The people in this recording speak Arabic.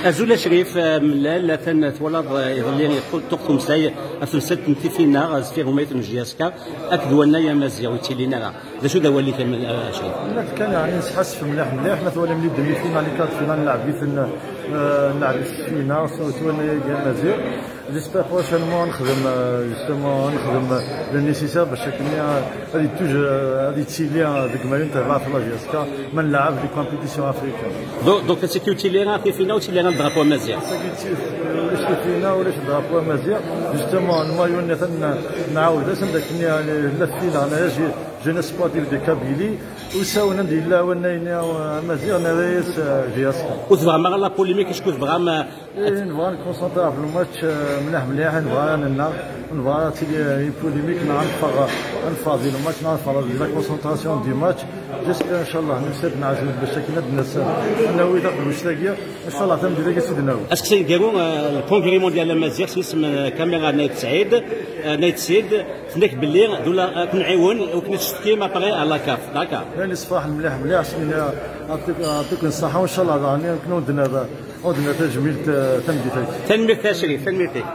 أزول شريف ملال ثان تولد يظل تقوم ساي أفلسات نتيفينا فيهم ميت نجياسكا أكدونا يا مازيا ويتيلينا ذا شو ذا ولي كان شريف كان يعني نحس مليح حنا ثوالي ملي دمي فينا اللي كانت فينا نلعب نلعب فينا تولي يا مازيا جيسبر بروشينمون نخدم لو نيسيسير باش هذه توج هذه تيليا ديك مالين تاع في لاجياسكا ما نلعب دي كومبيتيسيون افريكان دونك تيلينا في فينا وتيلينا درابو مازيا ولاش فينا ولاش درابو مازيا جوستومون المايو نعاود اسم داك لا فينا انا جينا سبورتيف دي كابيلي وساونا ندير لا وناينا مازيا ناريس جياسكا وتبغى ما لا بوليميك شكون تبغى ما نبغى نكونسونطرا في الماتش مليح نبغى تيجي بوليميك نفاضي الماتش نفاضي لا كونسونطراسيون دي ماتش جيسبر ان شاء الله نسيت نعزم باش كنا الناس انه اذا مشتاقيه ان شاء الله تندير سيدنا اسك سيديروا الكونغري مونديال مازيغ اسم كاميرا نايت سعيد نايت سيد تنك باللي دولا كنعاون وكنشتكي ما باغي على كاف داكا يعني صباح مليح يعطيك الصحه وان شاء الله راني كنا ودنا تجميل تنميتك شريف تنميتك